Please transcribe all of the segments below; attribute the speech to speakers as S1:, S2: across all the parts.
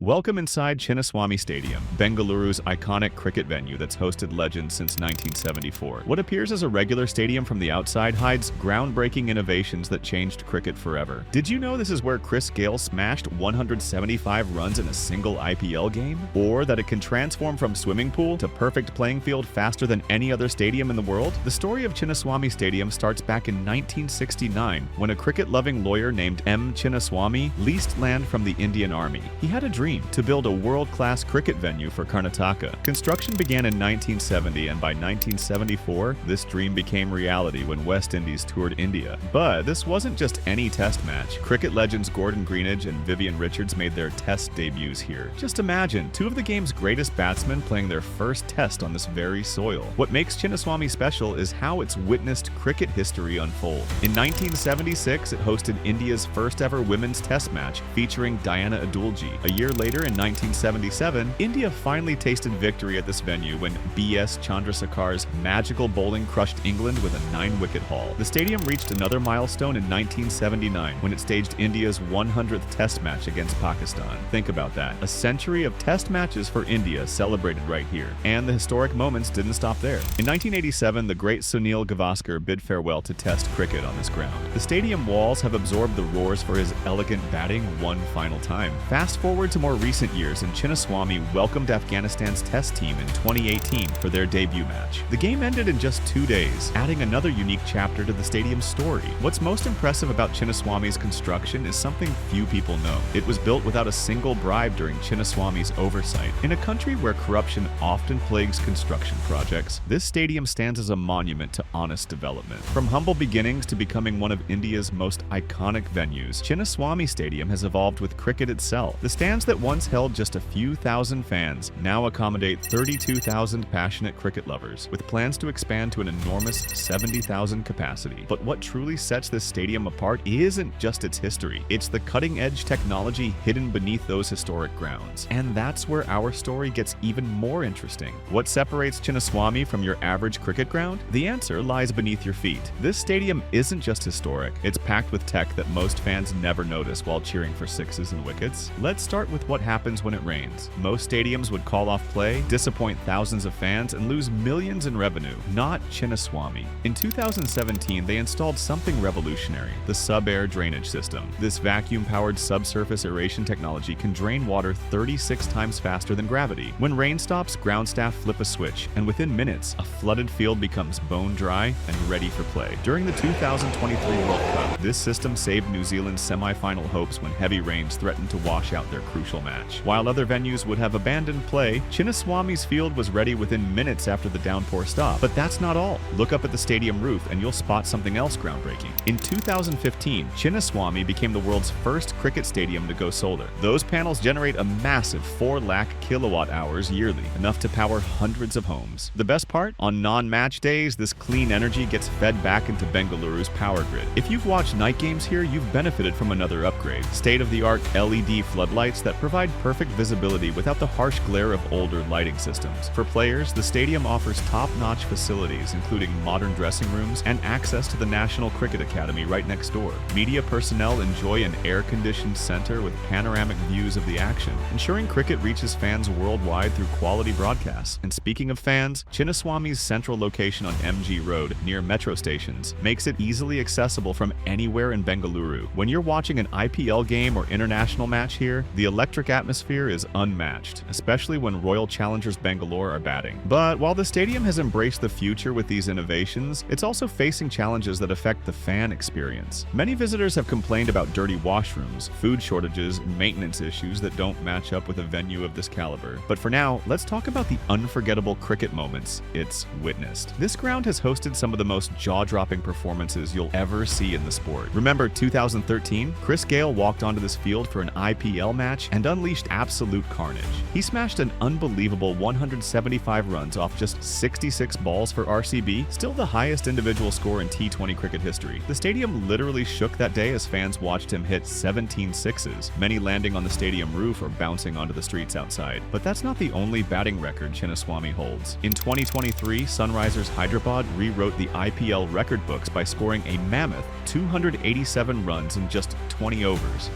S1: Welcome inside Chinnaswamy Stadium, Bengaluru's iconic cricket venue that's hosted legends since 1974. What appears as a regular stadium from the outside hides groundbreaking innovations that changed cricket forever. Did you know this is where Chris Gayle smashed 175 runs in a single IPL game? Or that it can transform from swimming pool to perfect playing field faster than any other stadium in the world? The story of Chinnaswamy Stadium starts back in 1969 when a cricket-loving lawyer named M. Chinnaswamy leased land from the Indian Army. He had a dream to build a world-class cricket venue for Karnataka. Construction began in 1970, and by 1974, this dream became reality when West Indies toured India. But this wasn't just any test match. Cricket legends Gordon Greenidge and Vivian Richards made their test debuts here. Just imagine, two of the game's greatest batsmen playing their first test on this very soil. What makes Chinnaswamy special is how it's witnessed cricket history unfold. In 1976, it hosted India's first ever women's test match featuring Diana Adulji. A year later, in 1977, India finally tasted victory at this venue when B.S. Chandrasekhar's magical bowling crushed England with a 9-wicket haul. The stadium reached another milestone in 1979 when it staged India's 100th test match against Pakistan. Think about that. A century of test matches for India celebrated right here. And the historic moments didn't stop there. In 1987, the great Sunil Gavaskar bid farewell to test cricket on this ground. The stadium walls have absorbed the roars for his elegant batting one final time. Fast forward to more recent years, and Chinnaswamy welcomed Afghanistan's test team in 2018 for their debut match. The game ended in just 2 days, adding another unique chapter to the stadium's story. What's most impressive about Chinnaswamy's construction is something few people know. It was built without a single bribe during Chinnaswamy's oversight. In a country where corruption often plagues construction projects, this stadium stands as a monument to honest development. From humble beginnings to becoming one of India's most iconic venues, Chinnaswamy Stadium has evolved with cricket itself. The stands that once held just a few thousand fans now accommodate 32,000 passionate cricket lovers, with plans to expand to an enormous 70,000 capacity. But what truly sets this stadium apart isn't just its history, it's the cutting-edge technology hidden beneath those historic grounds. And that's where our story gets even more interesting. What separates Chinnaswamy from your average cricket ground? The answer lies beneath your feet. This stadium isn't just historic, it's packed with tech that most fans never notice while cheering for sixes and wickets. Let's start with what happens when it rains. Most stadiums would call off play, disappoint thousands of fans, and lose millions in revenue. Not Chinnaswamy. In 2017, they installed something revolutionary: the SubAir drainage system. This vacuum-powered subsurface aeration technology can drain water 36 times faster than gravity. When rain stops, ground staff flip a switch, and within minutes, a flooded field becomes bone dry and ready for play. During the 2023 World Cup, this system saved New Zealand's semi-final hopes when heavy rains threatened to wash out their crucial match. While other venues would have abandoned play, Chinnaswamy's field was ready within minutes after the downpour stopped. But that's not all. Look up at the stadium roof and you'll spot something else groundbreaking. In 2015, Chinnaswamy became the world's first cricket stadium to go solar. Those panels generate a massive 4 lakh kilowatt hours yearly, enough to power hundreds of homes. The best part? On non-match days, this clean energy gets fed back into Bengaluru's power grid. If you've watched night games here, you've benefited from another upgrade: state-of-the-art LED floodlights that provide perfect visibility without the harsh glare of older lighting systems. For players, the stadium offers top-notch facilities, including modern dressing rooms and access to the National Cricket Academy right next door. Media personnel enjoy an air-conditioned center with panoramic views of the action, ensuring cricket reaches fans worldwide through quality broadcasts. And speaking of fans, Chinnaswamy's central location on MG Road, near metro stations, makes it easily accessible from anywhere in Bengaluru. When you're watching an IPL game or international match here, the electric atmosphere is unmatched, especially when Royal Challengers Bangalore are batting. But while the stadium has embraced the future with these innovations, it's also facing challenges that affect the fan experience. Many visitors have complained about dirty washrooms, food shortages, and maintenance issues that don't match up with a venue of this caliber. But for now, let's talk about the unforgettable cricket moments it's witnessed. This ground has hosted some of the most jaw-dropping performances you'll ever see in the sport. Remember 2013? Chris Gayle walked onto this field for an IPL match and unleashed absolute carnage. He smashed an unbelievable 175 runs off just 66 balls for RCB, still the highest individual score in T20 cricket history. The stadium literally shook that day as fans watched him hit 17 sixes, many landing on the stadium roof or bouncing onto the streets outside. But that's not the only batting record Chinnaswamy holds. In 2023, Sunrisers Hyderabad rewrote the IPL record books by scoring a mammoth 287 runs in just 20 overs.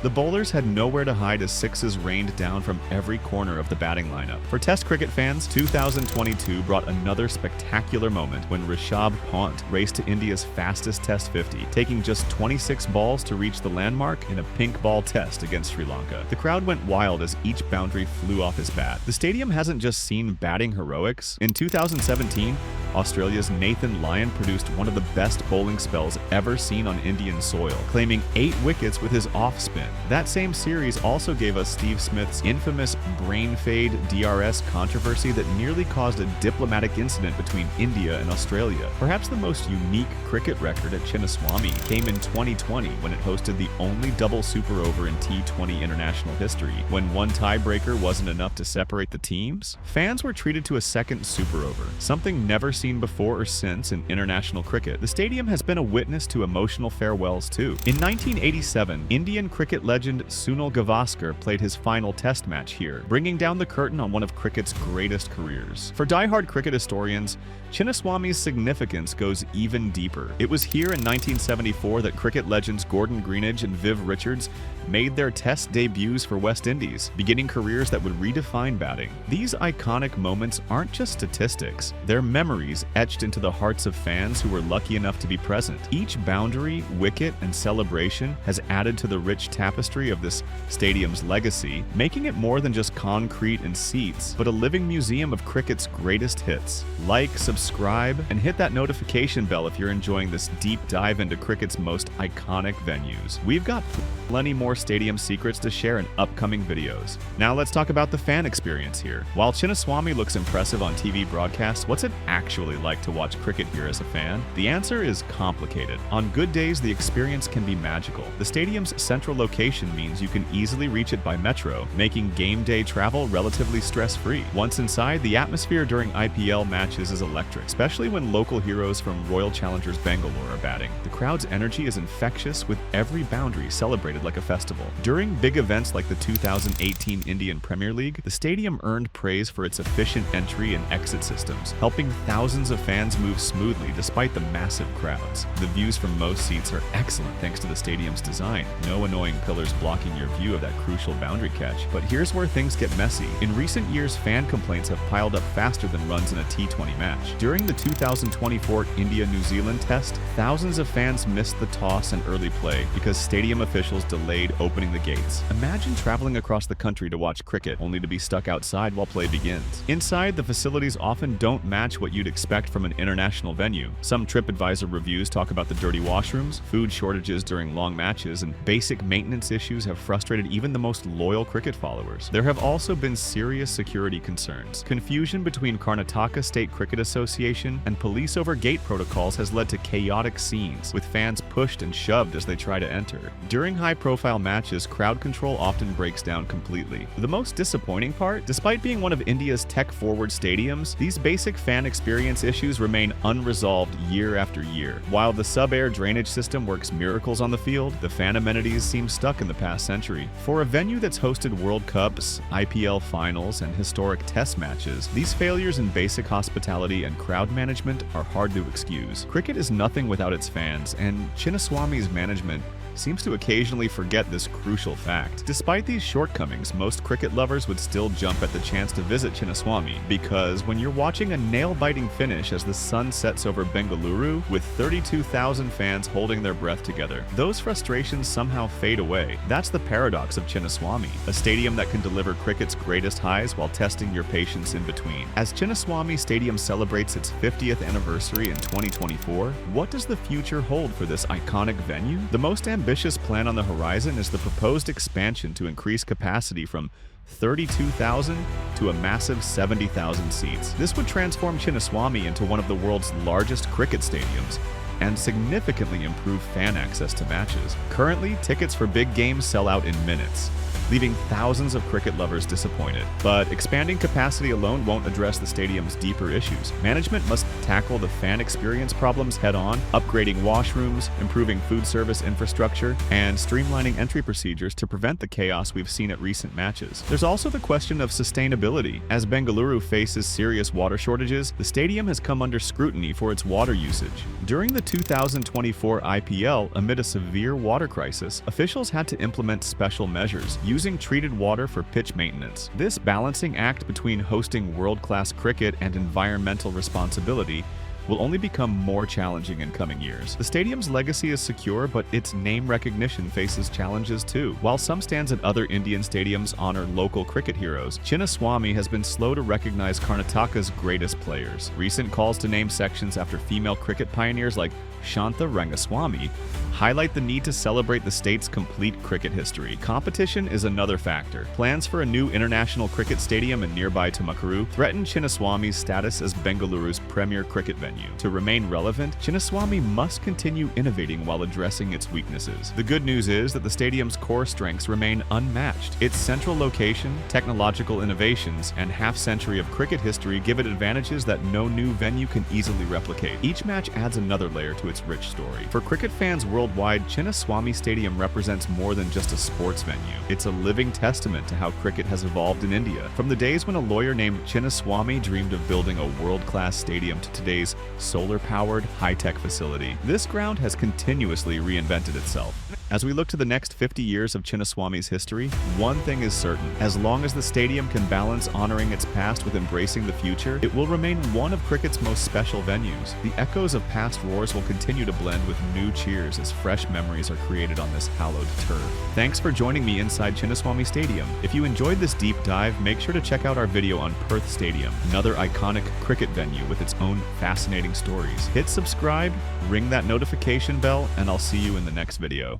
S1: The bowlers had nowhere to hide as sixes rained down from every corner of the batting lineup. For Test cricket fans, 2022 brought another spectacular moment when Rishabh Pant raced to India's fastest Test 50, taking just 26 balls to reach the landmark in a pink ball test against Sri Lanka. The crowd went wild as each boundary flew off his bat. The stadium hasn't just seen batting heroics. In 2017, Australia's Nathan Lyon produced one of the best bowling spells ever seen on Indian soil, claiming 8 wickets with his off-spin. That same series also gave us Steve Smith's infamous brain fade DRS controversy that nearly caused a diplomatic incident between India and Australia. Perhaps the most unique cricket record at Chinnaswamy came in 2020 when it hosted the only double super over in T20 international history. When one tiebreaker wasn't enough to separate the teams, fans were treated to a second super over, something never seen before or since in international cricket. The stadium has been a witness to emotional farewells too. In 1987, Indian cricket legend Sunil Gavaskar played his final Test match here, bringing down the curtain on one of cricket's greatest careers. For die-hard cricket historians, Chinnaswamy's significance goes even deeper. It was here in 1974 that cricket legends Gordon Greenidge and Viv Richards made their Test debuts for West Indies, beginning careers that would redefine batting. These iconic moments aren't just statistics, they're memories etched into the hearts of fans who were lucky enough to be present. Each boundary, wicket, and celebration has added to the rich tapestry of this stadium's legacy, making it more than just concrete and seats, but a living museum of cricket's greatest hits. Like, subscribe, and hit that notification bell if you're enjoying this deep dive into cricket's most iconic venues. We've got plenty more stadium secrets to share in upcoming videos. Now let's talk about the fan experience here. While Chinnaswamy looks impressive on TV broadcasts, what's it actually like to watch cricket here as a fan? The answer is complicated. On good days, the experience can be magical. The stadium's central location means you can easily reach it by metro, making game day travel relatively stress-free. Once inside, the atmosphere during IPL matches is electric, especially when local heroes from Royal Challengers Bengaluru are batting. The crowd's energy is infectious, with every boundary celebrated like a festival. During big events like the 2018 Indian Premier League, the stadium earned praise for its efficient entry and exit systems, helping thousands of fans move smoothly despite the massive crowds. The views from most seats are excellent thanks to the stadium's design. No annoying pillars blocking your view of that crucial boundary catch. But here's where things get messy. In recent years, fan complaints have piled up faster than runs in a T20 match. During the 2024 India-New Zealand Test, thousands of fans missed the toss and early play because stadium officials delayed opening the gates. Imagine traveling across the country to watch cricket only to be stuck outside while play begins. Inside, the facilities often don't match what you'd expect from an international venue. Some TripAdvisor reviews talk about the dirty washrooms, food shortages during long matches, and basic maintenance issues have frustrated even the most loyal cricket followers. There have also been serious security concerns. Confusion between Karnataka State Cricket Association and police over gate protocols has led to chaotic scenes, with fans pushed and shoved as they try to enter. During high-profile matches, crowd control often breaks down completely. The most disappointing part, despite being one of India's tech-forward stadiums, these basic fan experience issues remain unresolved year after year. While the SubAir drainage system works miracles on the field, the fan amenities seem stuck in the past century. For a venue that's hosted World Cups, IPL finals, and historic Test matches, these failures in basic hospitality and crowd management are hard to excuse. Cricket is nothing without its fans, and Chinnaswamy's management seems to occasionally forget this crucial fact. Despite these shortcomings, most cricket lovers would still jump at the chance to visit Chinnaswamy, because when you're watching a nail-biting finish as the sun sets over Bengaluru with 32,000 fans holding their breath together, those frustrations somehow fade away. That's the paradox of Chinnaswamy, a stadium that can deliver cricket's greatest highs while testing your patience in between. As Chinnaswamy Stadium celebrates its 50th anniversary in 2024, what does the future hold for this iconic venue? The most ambitious plan on the horizon is the proposed expansion to increase capacity from 32,000 to a massive 70,000 seats. This would transform Chinnaswamy into one of the world's largest cricket stadiums and significantly improve fan access to matches. Currently, tickets for big games sell out in minutes. leaving thousands of cricket lovers disappointed. But expanding capacity alone won't address the stadium's deeper issues. Management must tackle the fan experience problems head-on, upgrading washrooms, improving food service infrastructure, and streamlining entry procedures to prevent the chaos we've seen at recent matches. There's also the question of sustainability. As Bengaluru faces serious water shortages, the stadium has come under scrutiny for its water usage. During the 2024 IPL, amid a severe water crisis, officials had to implement special measures, using treated water for pitch maintenance. This balancing act between hosting world-class cricket and environmental responsibility will only become more challenging in coming years. The stadium's legacy is secure, but its name recognition faces challenges too. While some stands at other Indian stadiums honor local cricket heroes, Chinnaswamy has been slow to recognize Karnataka's greatest players. Recent calls to name sections after female cricket pioneers like Shanta Rangaswamy highlight the need to celebrate the state's complete cricket history. Competition is another factor. Plans for a new international cricket stadium in nearby Tumakuru threaten Chinnaswamy's status as Bengaluru's premier cricket venue. To remain relevant, Chinnaswamy must continue innovating while addressing its weaknesses. The good news is that the stadium's core strengths remain unmatched. Its central location, technological innovations, and half-century of cricket history give it advantages that no new venue can easily replicate. Each match adds another layer to its rich story. For cricket fans worldwide, Chinnaswamy Stadium represents more than just a sports venue. It's a living testament to how cricket has evolved in India. From the days when a lawyer named Chinnaswamy dreamed of building a world-class stadium to today's solar-powered, high-tech facility, this ground has continuously reinvented itself. As we look to the next 50 years of Chinnaswamy's history, one thing is certain. As long as the stadium can balance honoring its past with embracing the future, it will remain one of cricket's most special venues. The echoes of past roars will continue to blend with new cheers as fresh memories are created on this hallowed turf. Thanks for joining me inside Chinnaswamy Stadium. If you enjoyed this deep dive, make sure to check out our video on Perth Stadium, another iconic cricket venue with its own fascinating stories. Hit subscribe, ring that notification bell, and I'll see you in the next video.